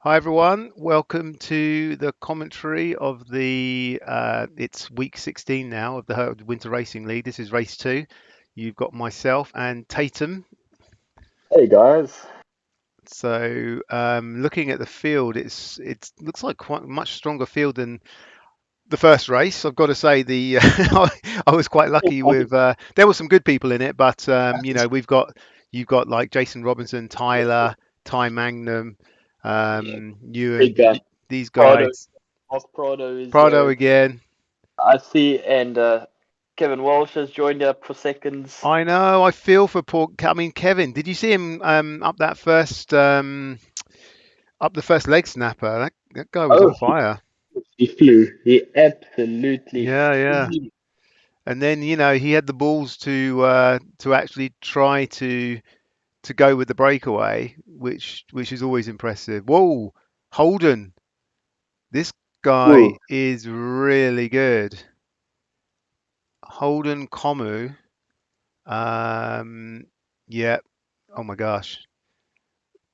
Hi everyone, welcome to the commentary of it's week 16 now of the Winter Racing League. This is race two. You've got myself and Tatum. Hey guys. So looking at the field, it looks like quite a much stronger field than the first race. I've got to say I was quite lucky with there were some good people in it, but you've got like Jason Robinson, Tyler, Ty Magnum, Yeah, Ewan, big these Prado. guys. Mark Prado is Prado there. again. I see, and Kevin Walsh has joined up for seconds. I know. I feel for poor. I mean, Kevin. Did you see him up the first leg snapper? That guy was Oh, on fire. he flew. He absolutely Yeah, yeah. flew. And then he had the balls to actually try to go with the breakaway, which is always impressive. Whoa, Holden. This guy Ooh, is really good. Holden Komu. Um, yeah. Oh my gosh.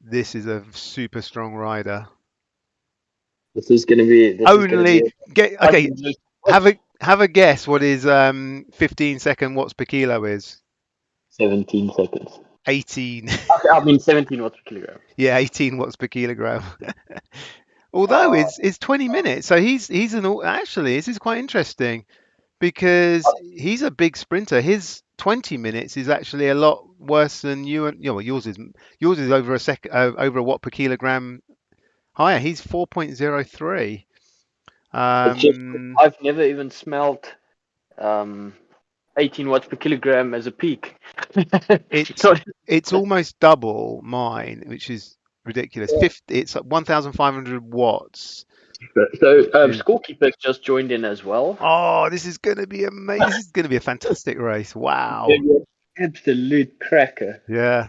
This is a super strong rider. this is gonna be Only a get okay. fun race to Have watch. a guess what his 15-second watts per kilo is. 17 seconds. 18. Okay, I mean 17 watts per kilogram. Yeah, 18 watts per kilogram. Although Uh, it's 20 minutes, so actually this is quite interesting because he's a big sprinter. His 20 minutes is actually a lot worse than you and well, yours is over over a watt per kilogram higher. He's 4.03. it's just Um, I've never even smelt um 18 watts per kilogram as a peak. it's So it's almost double mine, which is ridiculous. 50, it's 1,500 watts, So, which is Scorekeeper just joined in as well. oh, this is going to be amazing. This is going to be a fantastic race. Wow. Maybe an absolute cracker. Yeah.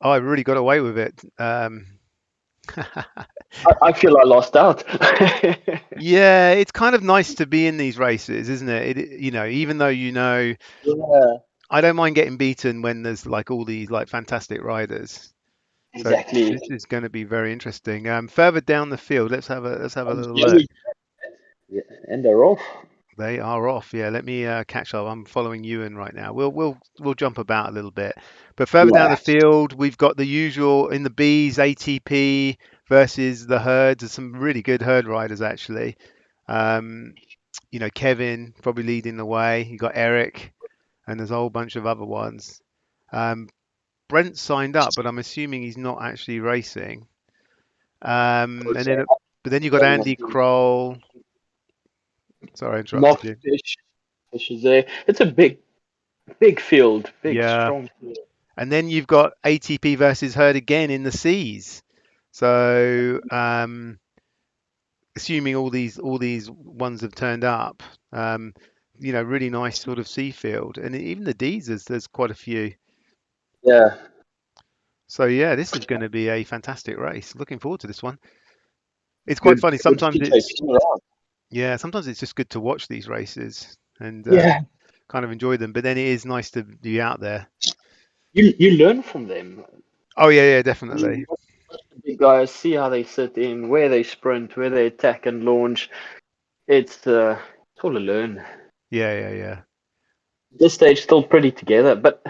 Oh, I really got away with it. I feel I lost out. Yeah, it's kind of nice to be in these races, isn't it? Even though Yeah, I don't mind getting beaten when there's like all these like fantastic riders. So exactly. this is going to be very interesting. Further down the field, let's have a little Yeah, look. yeah, and they're off. They are off. Yeah, let me catch up. I'm following Ewan right now. We'll jump about a little bit, but further down the Yeah, field, we've got the usual in the Bs, ATP versus the herds. There's some really good herd riders actually. Um, Kevin probably leading the way. You got Eric, and there's a whole bunch of other ones. Um, Brent signed up, but I'm assuming he's not actually racing. And then, but then you got Andy Kroll. Sorry, I interrupted Mark you. Fish is there. It's a big field, big Yeah. strong field. And then you've got ATP versus Herd again in the C's. So, assuming all these ones have turned up, um, really nice sort of C field, and even the D's there's quite a few. Yeah, So yeah, this is going to be a fantastic race. Looking forward to this one. It's quite good, funny. good to take around. Sometimes it's just good to watch these races and Yeah, kind of enjoy them. But then it is nice to be out there. you learn from them. Oh yeah, yeah, You definitely. watch the big guys, see how they sit in, where they sprint, where they attack and launch. It's all a learn. Yeah, yeah, yeah. This stage still pretty together, but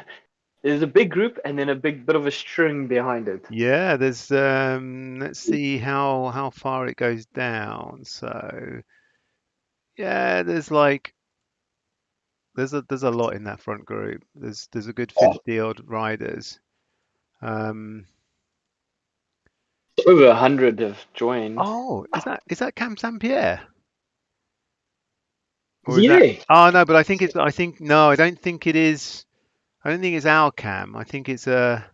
there's a big group and then a big bit of a string behind it. Yeah, there's let's see how far it goes down. So yeah, there's a lot in that front group. There's a good Oh, 50 odd riders. Um, over 100 have joined. oh, is that Cam St. Pierre? Or is that Yeah. oh no, but I think no, I don't think it is. I don't think it's our Cam. I think it's a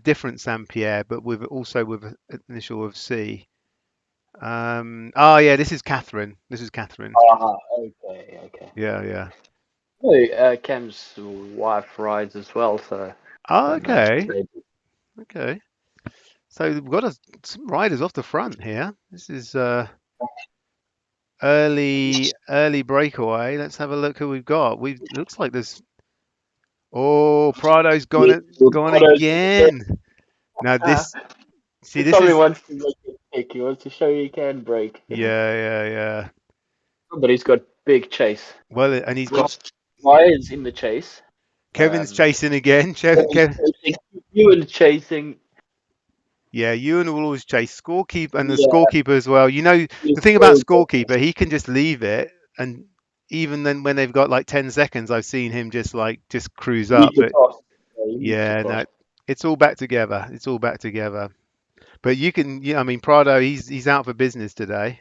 different St. Pierre, but with an initial of C. Oh yeah, this is Catherine. This is Catherine. Ah, okay, okay. Yeah, yeah. No, Cam's wife rides as well, so Oh, don't know. okay. Okay. So we've got some riders off the front here. This is early breakaway. Let's have a look who we've got. We looks like there's Prado's Yeah, gone again. Now Ah, this see he this probably is wants to make it break. He wants to show he can break. Yeah, yeah, yeah. But he's got big chase. Well, and he's got Ryan's in the chase. Kevin's Um, chasing again. Kevin's chasing. Ewan chasing. Yeah, Ewan will always chase scorekeeper and the Yeah, scorekeeper as well. You know, he's the thing about very good. scorekeeper, he can just leave it, and even then when they've got like 10 seconds, I've seen him just cruise He needs up. to But cross. Yeah, he needs to yeah, cross. no, it's all back together. It's all back together. But you can, yeah, I mean, Prado, he's out for business today.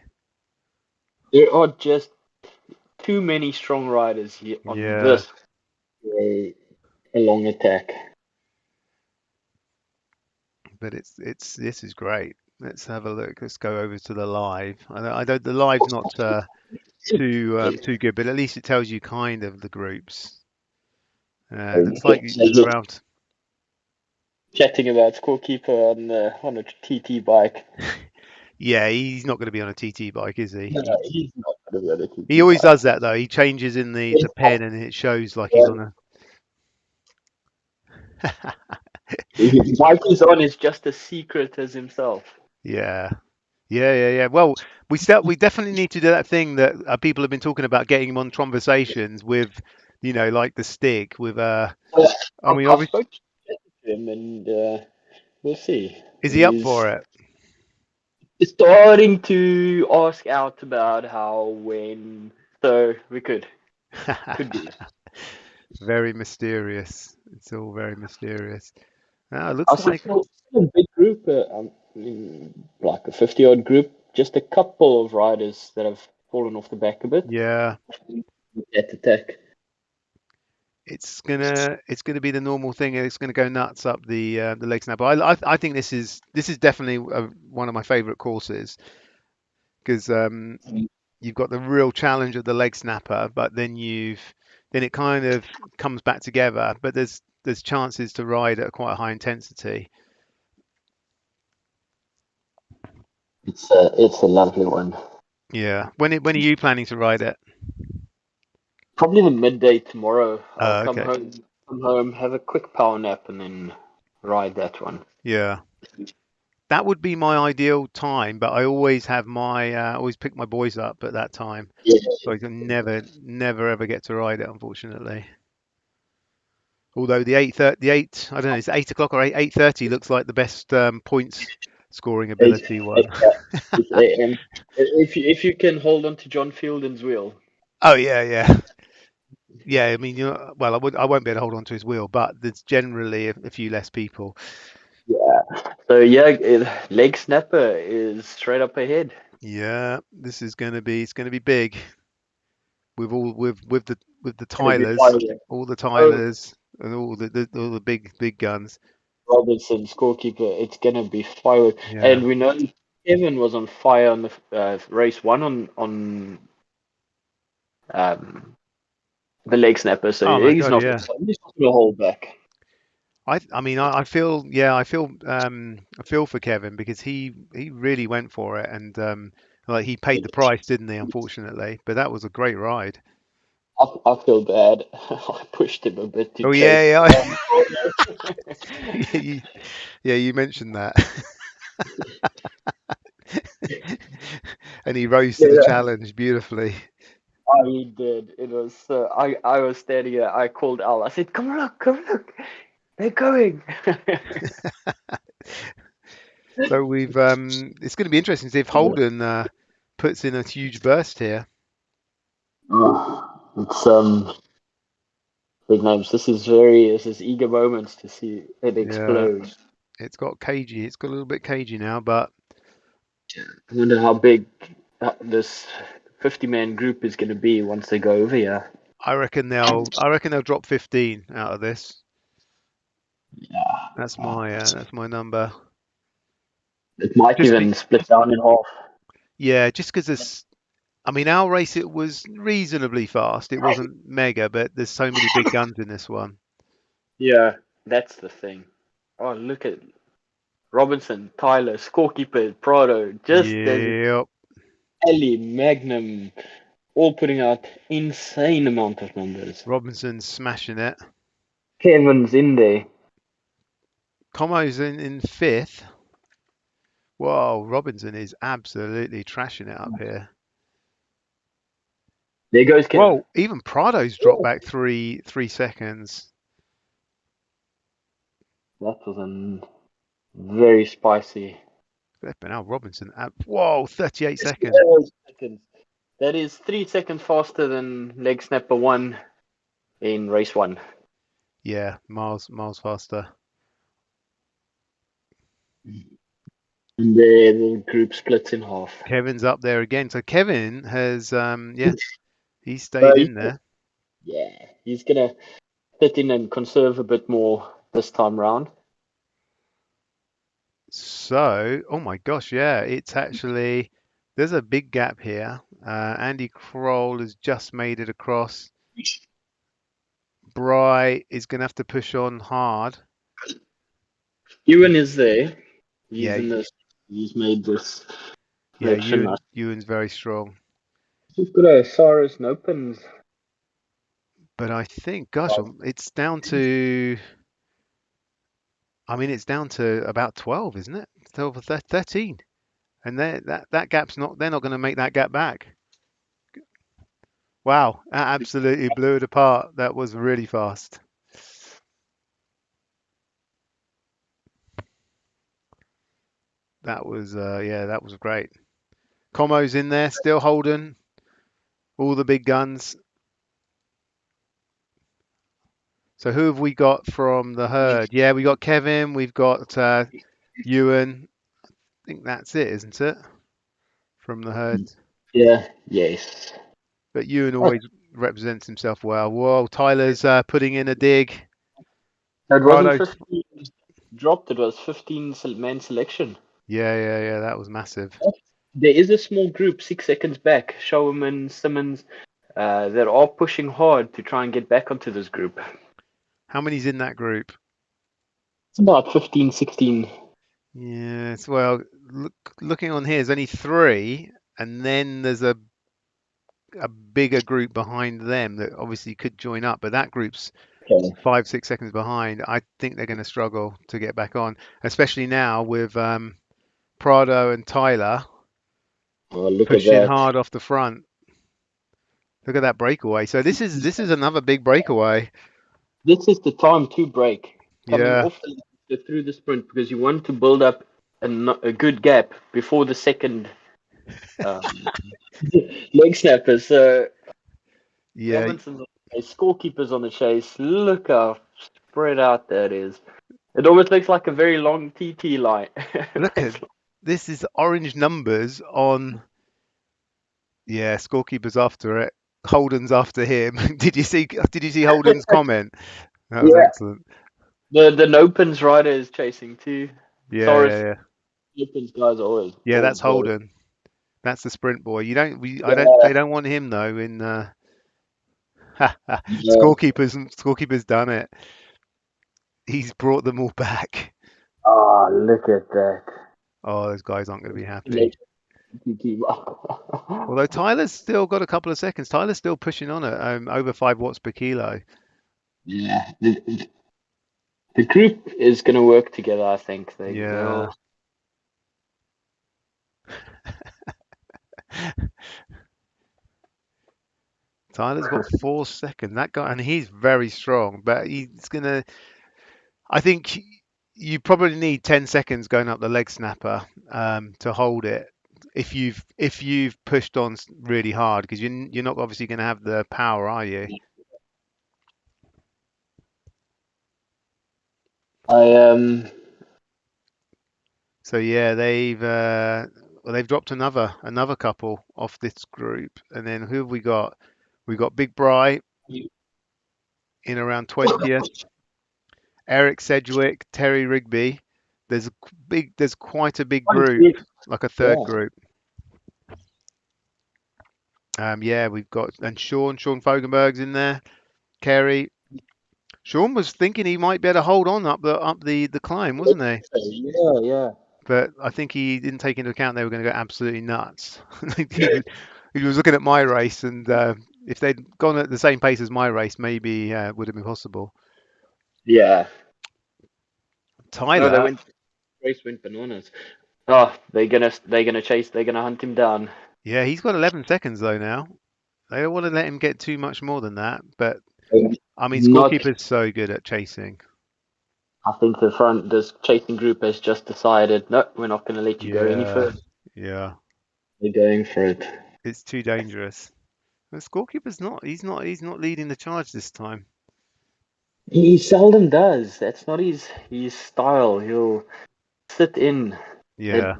There are just too many strong riders here on Yeah, this a long attack. but it's this is great. Let's have a look. Let's go over to the live. I don't the live's not too good, but at least it tells you kind of the groups. Looks like Look, around. chatting about scorekeeper on a TT bike. Yeah, he's not going to be on a TT bike, is he? No, he's not going to be on a He TT always bike. does that though. He changes in the Yes, pen and it shows like he's yeah. on a. His bike he's on is just as secret as himself. Yeah, yeah. Well, we definitely need to do that thing that people have been talking about, getting him on conversations with, like the stick with. Yeah, I mean, I obviously, spoke to him and we'll see. is he up He's for it? starting to ask out about how, when. So we could be. Very mysterious. It's all very mysterious. It I looks said like. still a big group, like a 50 odd group, just a couple of riders that have fallen off the back a bit. Yeah. At attack. It's gonna be the normal thing. It's gonna go nuts up the leg snapper. I think this is definitely one of my favourite courses because you've got the real challenge of the leg snapper, but then it kind of comes back together. But there's chances to ride at quite a high intensity. It's a lovely one. Yeah. When are you planning to ride it? Probably the midday tomorrow. I'll Okay. come home, have a quick power nap, and then ride that one. Yeah. That would be my ideal time, but I always have always pick my boys up at that time. Yeah, So I can never ever get to ride it, unfortunately. Although I don't know, it's 8 o'clock or 8:30 looks like the best points scoring it's, ability one. it's, it's AM. If you can hold on to John Fielden's wheel. Oh yeah, yeah, yeah. I mean, well, I won't be able to hold on to his wheel, but there's generally a few less people. Yeah. So yeah, leg snapper is straight up ahead. Yeah, it's gonna be big with the Gonna be Tylers, firing. all the Oh, Tylers and all the big guns. Robinson, scorekeeper. It's gonna be firework. Yeah. And we know Kevin was on fire on the race one um, the leg snapper, so Oh my he's God, not yeah. he's not gonna hold back. I mean I feel yeah I feel for Kevin because he really went for it and like he paid the price, didn't he? Unfortunately, but that was a great ride. I feel bad. I pushed him a bit to Oh chase. yeah, yeah. Yeah, you mentioned that, and he rose to the Yeah, challenge beautifully. I did. It was I was standing there. I called Al. I said, come look, they're going." So it's going to be interesting to see if Holden puts in a huge burst here. It's big names. This is eager moments to see it Yeah, explode. it's got cagey. It's got a little bit cagey now, but I wonder how big this 50-man group is going to be once they go over here. I reckon they'll drop 15 out of this. Yeah, That's my number. it might Just even split down in half. yeah, just because this. I mean, our race it was reasonably fast. It wasn't mega, but there's so many big guns in this one. Yeah, that's the thing. Oh, look at Robinson, Tyler, scorekeeper, Prado, just as Yep. Ellie, Magnum, all putting out insane amount of numbers. Robinson's smashing it. Kevin's in there. Como's in fifth. Whoa, Robinson is absolutely trashing it up here. There goes Kevin. Whoa, even Prado's dropped back three seconds. That was a very spicy. Flipping hell, Robinson. Whoa, 38 seconds. Seconds. That is 3 seconds faster than leg snapper one in race one. Yeah, miles faster. And the group splits in half. Kevin's up there again. So Kevin has, yeah, he So stayed in there. yeah, he's gonna sit in and conserve a bit more this time round. So, oh my gosh, yeah, it's actually, there's a big gap here. Andy Kroll has just made it across. Bry is going to have to push on hard. Ewan is there. He's Yeah, in this. He's made this yeah, selection. Ewan's very strong. We've got a Cyrus Nopens. But I think, gosh, it's down to, I mean, it's down to about 12, isn't it? 12 or 13. And that gap's not, they're not going to make that gap back. Wow, that absolutely blew it apart. That was really fast. That was, yeah, that was great. Como's in there, still holding all the big guns. So who have we got from the herd? Yeah, we got Kevin, we've got Ewan. I think that's it, isn't it? From the herd. Yeah. Yes. But Ewan always represents himself well. Whoa, Tyler's putting in a dig. No, it wasn't Prado. 15 dropped. It was 15 man selection. Yeah, that was massive. There is a small group 6 seconds back. Showerman, Simmons, that are pushing hard to try and get back onto this group. How many's in that group? It's about 15, 16. Yes, well, looking on here, there's only three, and then there's a bigger group behind them that obviously could join up, but that group's Okay. 5, 6 seconds behind. I think they're going to struggle to get back on, especially now with Prado and Tyler Oh, look at pushing that. hard off the front. Look at that breakaway. So this is another big breakaway. This is the time to break. Coming Yeah, off through the sprint because you want to build up a good gap before the second um, leg snapper. So yeah. Robinson, a scorekeeper's on the chase. Look how spread out that is. It almost looks like a very long TT line. Look at this is orange numbers on. Yeah, scorekeeper's after it. Holden's after him. Did you see Holden's comment? That was Yeah. excellent. The Nopens rider is chasing too. Yeah, yeah, Soros yeah. Nopens guys are always Yeah, all that's boy. Holden. That's the sprint boy. You don't we I don't Yeah, they don't want him though in yeah. scorekeeper's done it. He's brought them all back. Ah, look at that. Oh, those guys aren't going to be happy. Late TT. Although Tyler's still got a couple of seconds. Tyler's still pushing on at over 5 watts per kilo. Yeah, the group is going to work together. I think they'll. Yeah. Tyler's got 4 seconds. That guy, and he's very strong, but he's gonna. I think you probably need 10 seconds going up the leg snapper to hold it. If you've pushed on really hard, because you're not obviously going to have the power, are you? I So yeah, they've dropped another couple off this group, and then who have we got? We got Big Bry in around 20th. Eric Sedgwick, Terry Rigby. There's quite a big group, like a third yeah. group. Yeah, we've got and Sean Fogenberg's in there. Kerry. Sean was thinking he might be able to hold on up the climb, wasn't he? Yeah, yeah. But I think he didn't take into account they were going to go absolutely nuts. He was looking at my race, and if they'd gone at the same pace as my race, maybe would have been possible. Yeah. No, they Tyler, went race went bananas. Oh, they're gonna chase. They're gonna hunt him down. Yeah, he's got 11 seconds though now. They don't want to let him get too much more than that. But I mean, Not. scorekeeper's so good at chasing. I think this chasing group has just decided, no, we're not gonna let you go any Yeah, further. yeah, They're going for it. it's too dangerous. The scorekeeper's not. He's not leading the charge this time. He seldom does. That's not his style. He'll sit in. It, Yeah,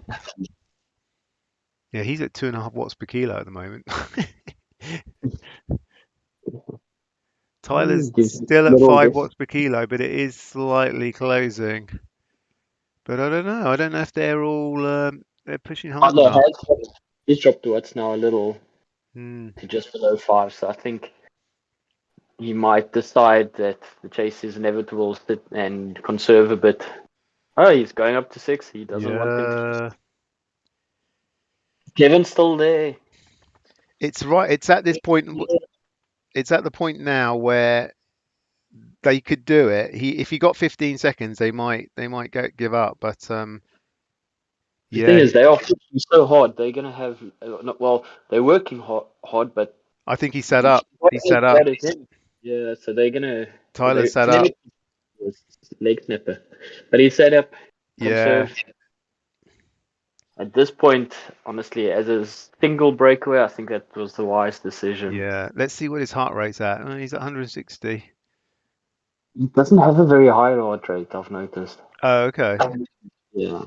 yeah. He's at 2.5 watts per kilo at the moment. Tyler's gives still at little five bit. watts per kilo, but it is slightly closing. But I don't know. I don't know if they're all they're pushing hard Butler enough. he's dropped to what's now a little Hmm. to just below 5. So I think he might decide that the chase is inevitable, sit and conserve a bit. Oh, he's going up to 6. He doesn't want them to. Yeah, Kevin's still there. it's right. It's at this point. It's at the point now where they could do it. If he got 15 seconds, they might give up. But The thing yeah, is, they are pushing so hard. They're gonna have well, they're working hard, but I think he's set he's up. not He's as set up. bad as him. Yeah, so they're gonna. Tyler's set up. Clever was leg snapper, but he set up Yeah, conserve. At this point, honestly, as a single breakaway, I think that was the wise decision. yeah. Let's see what his heart rate's at. Oh, he's at 160. He doesn't have a very high heart rate, I've noticed. Oh, okay. Yeah.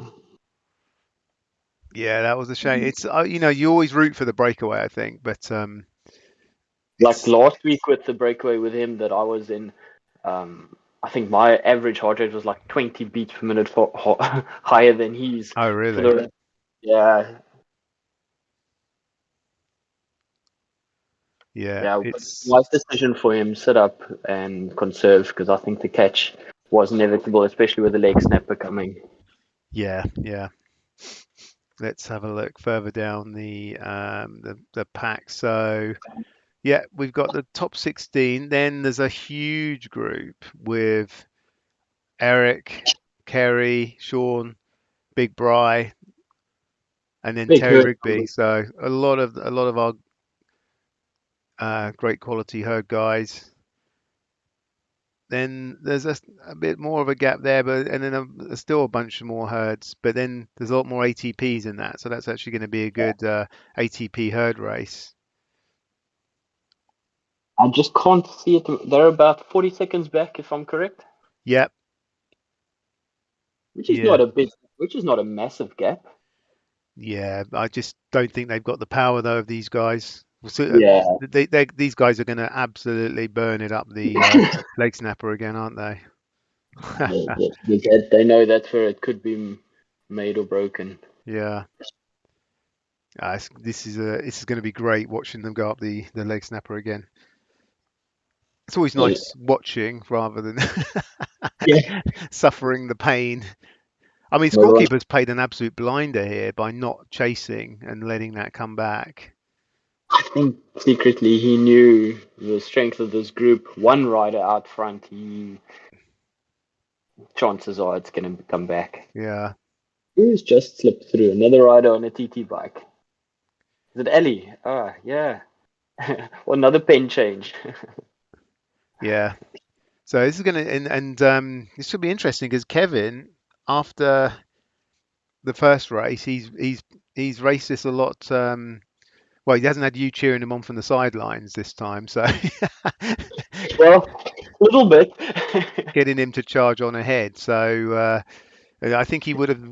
Yeah, that was a shame. It's you always root for the breakaway, I think, but Like it's last week with the breakaway with him that I was in, I think my average heart rate was like 20 beats per minute higher than his oh for really? the yeah Yeah, yeah it's wise decision for him sit up and conserve because I think the catch was inevitable, especially with the leg snapper coming. yeah, yeah. Let's have a look further down the pack. So yeah, we've got the top 16. Then there's a huge group with Eric, Kerry, Sean, Big Bry, and then Big Terry hurt Rigby. number. So a lot of our great quality herd guys. Then there's a bit more of a gap there, but and then there's still a bunch more herds. But then there's a lot more ATPs in that, so that's actually going to be a good ATP herd race. I just can't see it. They're about 40 seconds back, if I'm correct, Yep, which is yeah, not a big, which is not a massive gap. yeah. I just don't think they've got the power though of these guys. So, Yeah, these guys are going to absolutely burn it up the leg snapper again, aren't they? they know that's where it could be made or broken. Yeah. This is going to be great watching them go up the leg snapper again. It's always Yeah, nice watching rather than yeah. suffering the pain. I mean, Everyone, scorekeeper's paid an absolute blinder here by not chasing and letting that come back. I think secretly he knew the strength of this group. One rider out front, he chances are it's going to come back. Yeah, Who's just slipped through? Another rider on a TT bike. Is it Ellie? Ah, yeah. Or another pen change. yeah. So this is going to and this should be interesting because Kevin, after the first race, he's raced this a lot. Well, he hasn't had you cheering him on from the sidelines this time, so Well, a little bit. getting him to charge on ahead. So I think he would have.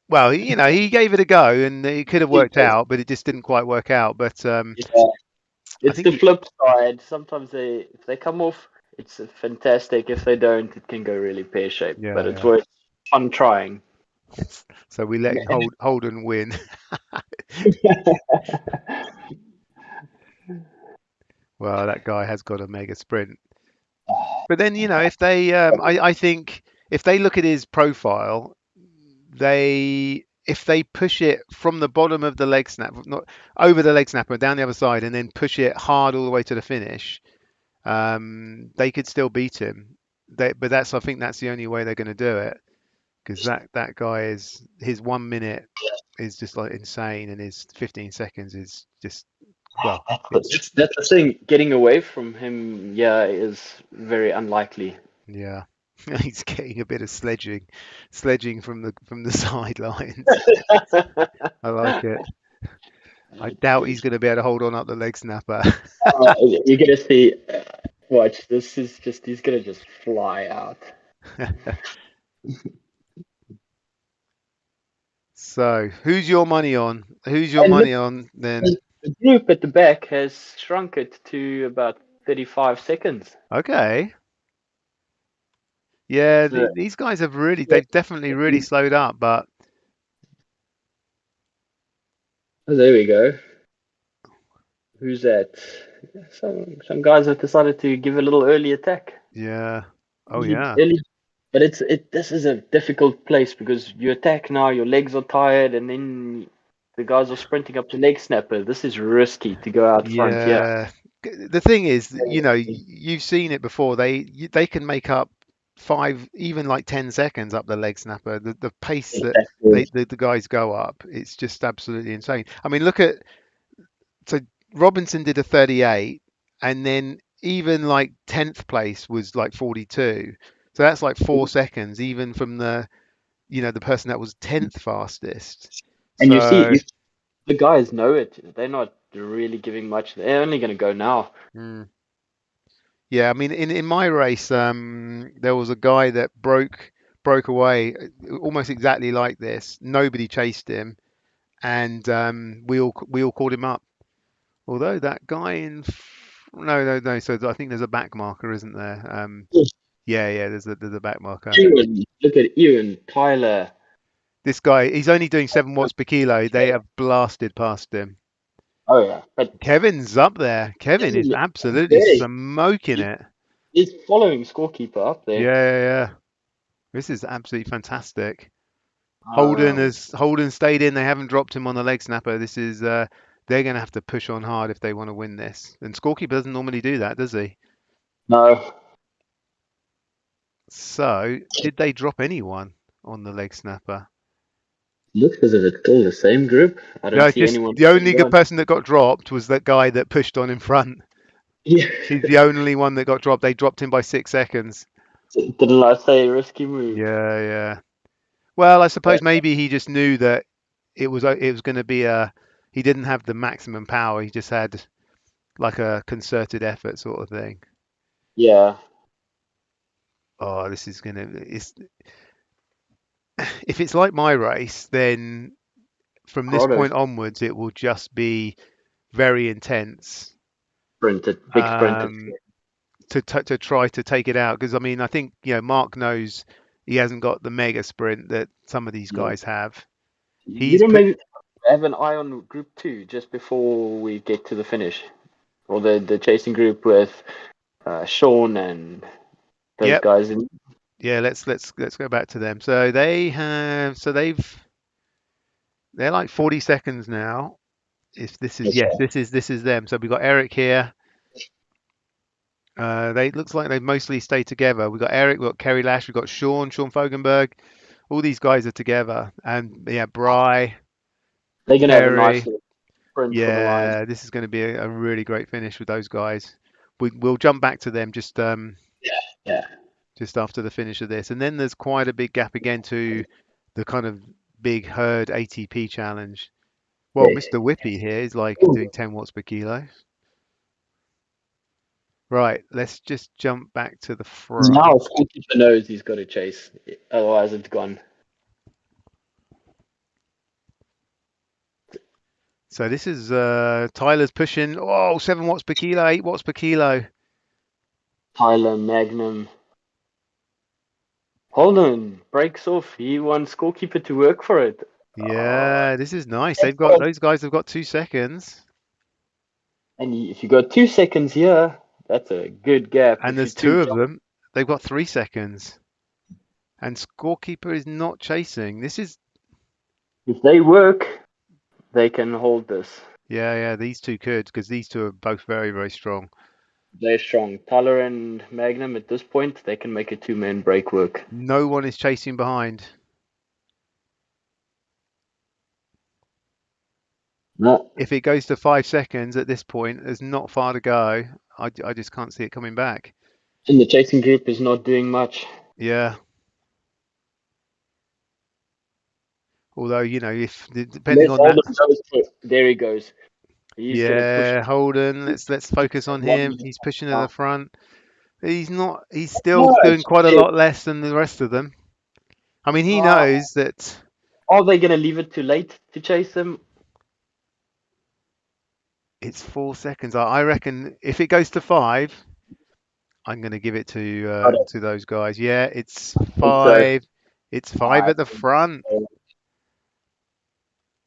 Well, he gave it a go, and it could have worked out, but it just didn't quite work out. But Yeah. I It's think the he, flip side. Sometimes if they come off, it's fantastic. If they don't, it can go really pear shaped. But yeah, it's yeah. worth fun trying. So we let Holden win. Well, that guy has got a mega sprint. But then, if they, I think if they look at his profile, if they push it from the bottom of the leg snap, not over the leg snapper, down the other side, and then push it hard all the way to the finish, they could still beat him. I think that's the only way they're going to do it. because that guy is his 1 minute is just like insane, and his 15 seconds is just well, it's That's the thing. Getting away from him, yeah, is very unlikely. yeah. He's getting a bit of sledging from the sidelines. I like it. I doubt he's going to be able to hold on up the leg snapper. You're gonna see. Watch. This is just. He's gonna just fly out. So, who's your money on? Who's your And look, money on then? the group at the back has shrunk it to about 35 seconds. Okay. Yeah, So, these guys have yeah. they've definitely really slowed up, but Oh, there we go. Who's that? Some guys have decided to give a little early attack. yeah. Oh Early, yeah. early. But this is a difficult place because you attack now, your legs are tired, and then the guys are sprinting up to leg snapper. This is risky to go out front. Yeah. Yeah. The thing is, you've seen it before. They can make up five, even like 10 seconds up the leg snapper. The pace that Exactly. the guys go up, it's just absolutely insane. I mean, look at so Robinson did a 38, and then even like 10th place was like 42. So that's like 4 seconds, even from the person that was 10th fastest. And you see, So. the guys know it. They're not really giving much. They're only going to go now. mm, Yeah, I mean, in my race, there was a guy that broke away almost exactly like this. Nobody chased him, and we all called him up. Although that guy no, no, no. So I think there's a back marker, isn't there? Yeah, yeah. There's a back marker. Ewan, look at Ewan, Tyler. This guy, he's only doing 7 watts per kilo. They have blasted past him. Oh yeah, but Kevin's up there. Kevin is absolutely there smoking it. he's following scorekeeper up there. Yeah, yeah, yeah. This is absolutely fantastic. Um, Holden stayed in. They haven't dropped him on the leg snapper. This is they're going to have to push on hard if they want to win this. And scorekeeper doesn't normally do that, does he? no, So did they drop anyone on the leg snapper? looks as if it's still the same group. I don't No, see just anyone the going only good down. person that got dropped was that guy that pushed on in front. Yeah, He's the only one that got dropped. They dropped him by 6 seconds. didn't I say risky move? Yeah, yeah. Well, I suppose maybe he just knew that it was going to be a. He didn't have the maximum power. He just had like a concerted effort sort of thing. Yeah, Oh, this is gonna. It's if it's like my race, then from this Corrado point onwards, it will just be very intense sprinted, big sprinted. um, to try to take it out. Because I mean, I think Mark knows he hasn't got the mega sprint that some of these Yeah. guys have. You He's know, put. maybe have an eye on group two just before we get to the finish, or the chasing group with Sean and those Yep. guys. In. Yeah. Let's go back to them. So they have. So they're like 40 seconds now. If this is yes, Okay. this is them. So we've got Eric here. They looks like they mostly stay together. We've got Eric, we've got Kerry Lash, we've got Sean Fogenberg. All these guys are together, and yeah, Bry, They're gonna have a nice Perry. little sprint for the lines. Yeah, this is going to be a really great finish with those guys. We'll jump back to them Yeah. just after the finish of this, and then there's quite a big gap again to the kind of big herd ATP challenge. Well, Yes. Mr. Whippy here is like doing 10 watts per kilo. Right, let's just jump back to the front. Now goalkeeper knows he's got to chase, otherwise it's gone. So this is Tyler's pushing. Oh, 7 watts per kilo, 8 watts per kilo. Tyler Magnum. Holden breaks off. He wants goalkeeper to work for it. Yeah, this is nice. Those guys have got 2 seconds, And if you got 2 seconds here, that's a good gap. and If you there's two two of jump, them. They've got 3 seconds, and scorekeeper is not chasing. This is if they work, they can hold this. yeah, yeah. These two could because these two are both very, very strong. They're strong. Tyler and Magnum at this point, they can make a two-man break work. No one is chasing behind. No, If it goes to 5 seconds at this point, there's not far to go. I just can't see it coming back. and the chasing group is not doing much. Yeah. Although, if depending Let's on hold that, him. There he goes. He's gonna push yeah, Holden, let's focus on one him. minute He's pushing to the now. front. He's not. He's still No, doing quite a lot less than the rest of them. I mean, he uh, knows that are they gonna leave it too late to chase him? it's 4 seconds. I reckon if it goes to five, I'm going to give it I don't to those guys. Yeah, it's think so. five. It's five I at the think front. so.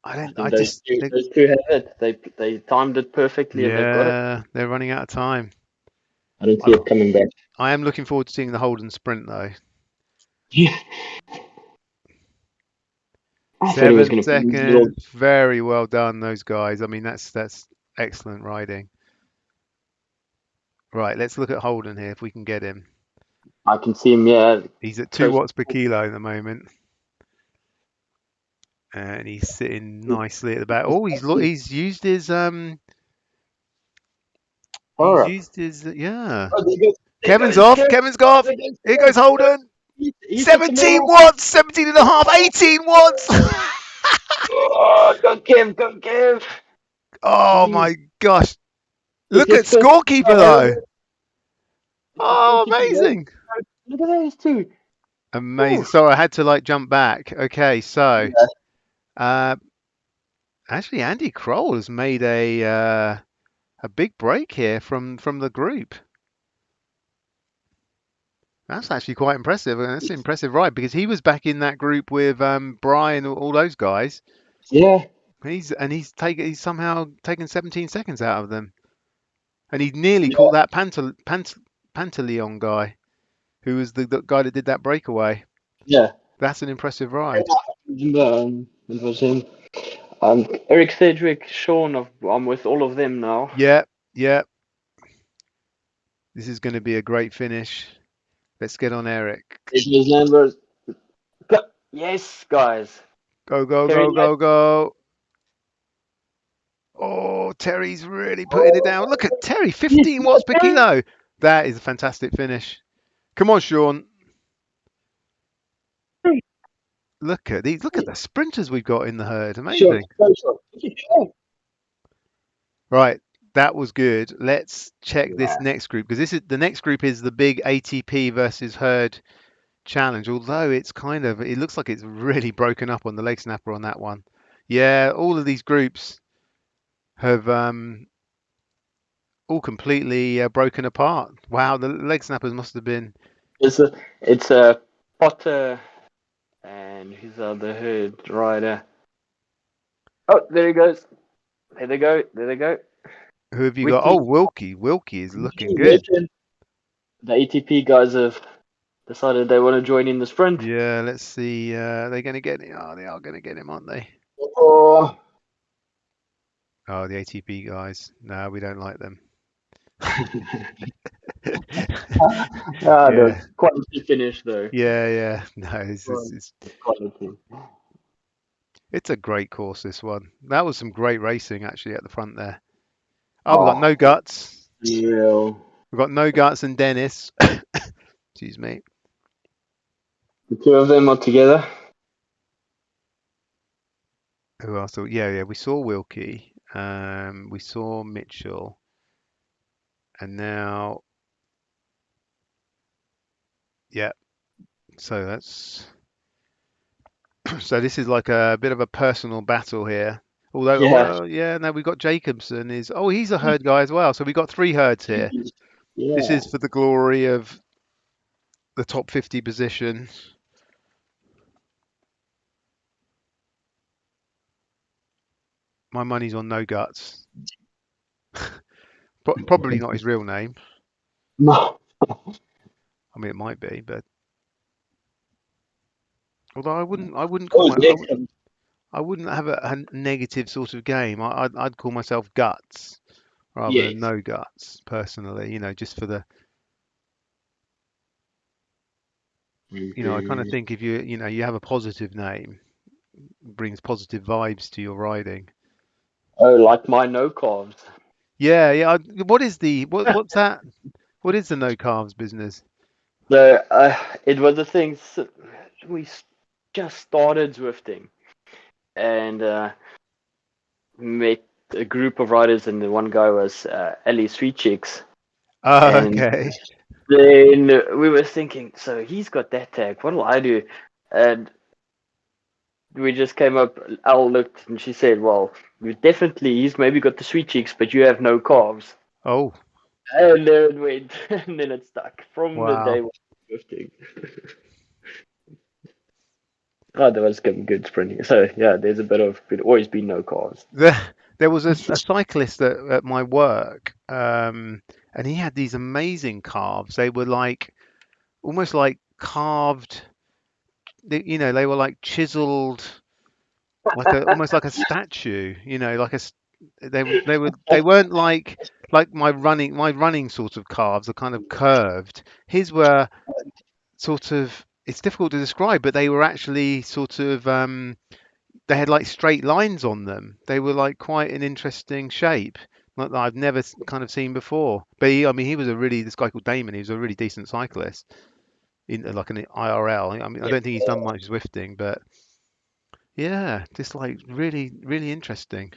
I I don't. I think those just two, think. those two have it. They timed it perfectly and they've got it. Yeah, they're running out of time. I don't see I'm. it coming back. I am looking forward to seeing the Holden sprint though. Yeah, I thought he was Seven gonna put his little. seconds. Very well done, those guys. I mean, that's excellent riding. Right, let's look at Holden here if we can get him. I can see him. Yeah, He's at two close. watts per kilo at the moment, and he's sitting nicely at the back. Oh, he's used his All he's right. used his yeah. Oh, there goes. There Kevin's goes off. Kev. Kevin's off. There goes Here Kev. goes Holden. He took him 17 off. watts, 17 and a half, 18 watts. Oh, go Kev, go Kev. Oh Jeez. my gosh. Is Look his at first scorekeeper though. terrible? Is his Oh, scorekeeper good? amazing. Look at those two. Amazing. Whew. Sorry, I had to like jump back. Okay, so Yeah. uh actually Andy Kroll has made a big break here from the group. That's actually quite impressive. And that's an impressive ride because he was back in that group with Brian, all those guys. Yeah. He's somehow taken 17 seconds out of them. And he nearly caught that Pantaleon guy, who was the guy that did that breakaway. Yeah. That's an impressive Yeah. ride. It was him. Eric Sedgwick, Sean, I'm with all of them now. Yeah, yeah. This is going to be a great finish. Let's get on Eric. His numbers. Yes, guys. Go, go, Terry go, Knight. go, go. Oh, Terry's really putting it down. Look Oh, at Terry, yes, 15 watts per Terry. kilo. That is a fantastic finish. Come on, Sean. Look at these. Look at the sprinters we've got in the herd. Sure, Amazing. so sure. Right, that was good. Let's check this Yeah. next group because this is the next group is the big ATP versus herd challenge. Although it looks like it's really broken up on the leg snapper on that one. Yeah, all of these groups have all completely broken apart. Wow, the leg snappers must have been. It's a Potter and who's the other herd rider. Oh, there he goes. There they go. There they go. Who have you got? Oh, Wiki, Wilkie. Wilkie is looking Wiki good. legend. The ATP guys have decided they want to join in the sprint. Yeah, let's see. They're going to get him. Oh, they are going to get him, aren't they? Oh, Oh, the ATP guys. No, we don't like them. no, Yeah, quality finish though. yeah. No, Quality. it's a great course, this one. That was some great racing actually at the front there. Oh, we got Oh, no guts. real. We've got no guts and Dennis. Excuse me. The two of them are together. Who else? Yeah. We saw Wilkie. We saw Mitchell, and now, yeah. So that's so this is like a bit of a personal battle here. Although, Yeah. well, yeah, no, we've got Jacobson is. Oh, he's a herd guy as well. So we got three herds here. This Yeah. is for the glory of the top 50 position. My money's on no guts. Probably not his real name. No. I mean, it might be, but although I wouldn't call Oh, my, Jacob. I wouldn't have a negative sort of game. I'd call myself guts rather than Yes. no guts personally. Just for the, I kind of Mhm. think if you have a positive name, it brings positive vibes to your riding. Oh, like my no carbs. Yeah, yeah. What is what's that? What is the no carbs business? So it was a thing. We just started Zwifting and met a group of riders, and the one guy was Ali Sweet Chicks. Oh, And okay. then we were thinking, so he's got that tag. What will I do? And we just came up. Al looked, and she said, "Well, you definitely he's maybe got the Sweet Chicks, but you have no carbs." Oh, And then it went, and then it stuck from the day wow. one Zwifting. Oh, that was good sprinting. So yeah, there's a bit of it always been no carbs. There, there was a cyclist at my work, and he had these amazing calves. They were like almost like carved. They were like chiseled, like a almost like a statue. They weren't like my running sort of calves are kind of curved. His were sort of. It's difficult to describe, but they were actually sort of they had like straight lines on them. They were like quite an interesting shape, like that I've never kind of seen before. But I mean, he was this guy called Damon. He was a really decent cyclist in like an IRL. I mean, I Yeah. don't think he's done much Zwifting, but yeah, just like really, really interesting.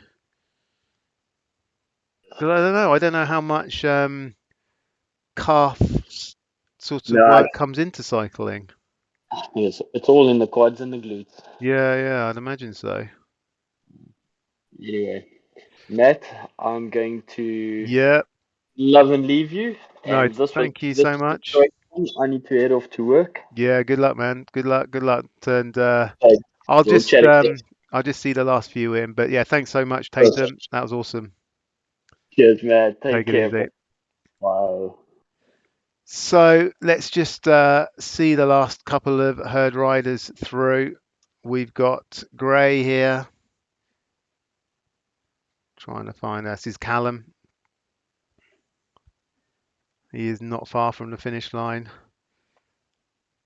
Because I don't know how much calf sort of No, work comes into cycling. it's all in the quads and the glutes. Yeah, yeah, I'd imagine so. Anyway, Matt, I'm going to Yeah, love and leave you. no, And this was thank you this so was a much. great one. I need to head off to work. Yeah, good luck, man. Good luck, and So I'll we'll just chat again. I'll just see the last few in. But yeah, thanks so much, Tatum. Perfect. That was awesome. Cheers, Matt. Take Take it care, bro. easy. Bye. So let's just see the last couple of herd riders through. We've got Gray here, trying to find us. This is Callum. He is not far from the finish line.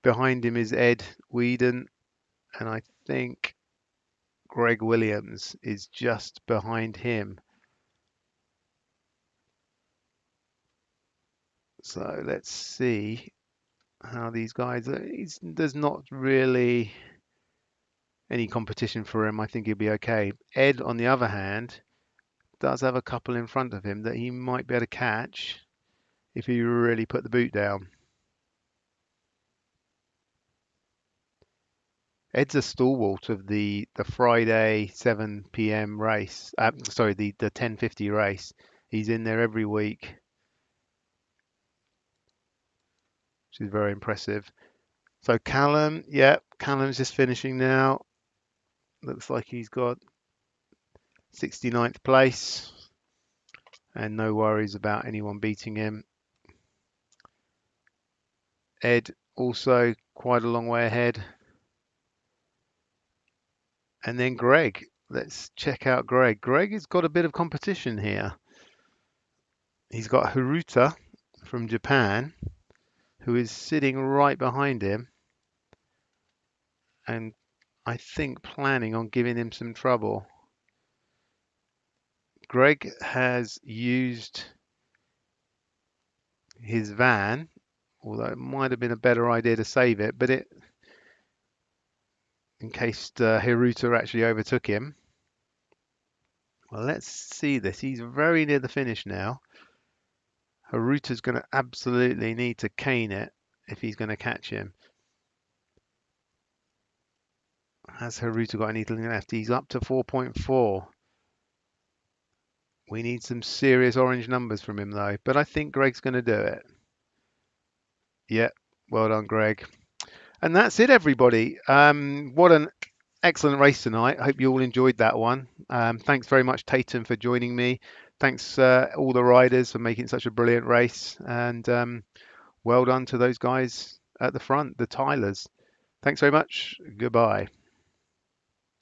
Behind him is Ed Whedon, and I think Greg Williams is just behind him. So let's see how these guys are. There's not really any competition for him. I think he'll be okay. Ed, on the other hand, does have a couple in front of him that he might be able to catch if he really put the boot down. Ed's a stalwart of the Friday 7 p.m. race. Sorry, the 10:50 race. He's in there every week, which is very impressive. So Callum, yeah, Callum's just finishing now. Looks like he's got 69th place, and no worries about anyone beating him. Ed also quite a long way ahead. And then Greg. Let's check out Greg. Greg has got a bit of competition here. He's got Haruta from Japan, who is sitting right behind him, and I think planning on giving him some trouble. Greg has used his van, although it might have been a better idea to save it, but in case Haruta actually overtook him. Well, let's see this. He's very near the finish now. Haruta's going to absolutely need to cane it if he's going to catch him. Has Haruta got anything left? He's up to 4.4. We need some serious orange numbers from him though, but I think Greg's going to do it. Yeah, well done, Greg. And that's it, everybody. What an excellent race tonight. I hope you all enjoyed that one. Thanks very much, Tatum, for joining me. Thanks all the riders for making such a brilliant race, and well done to those guys at the front, the Tylers. Thanks very much. Goodbye.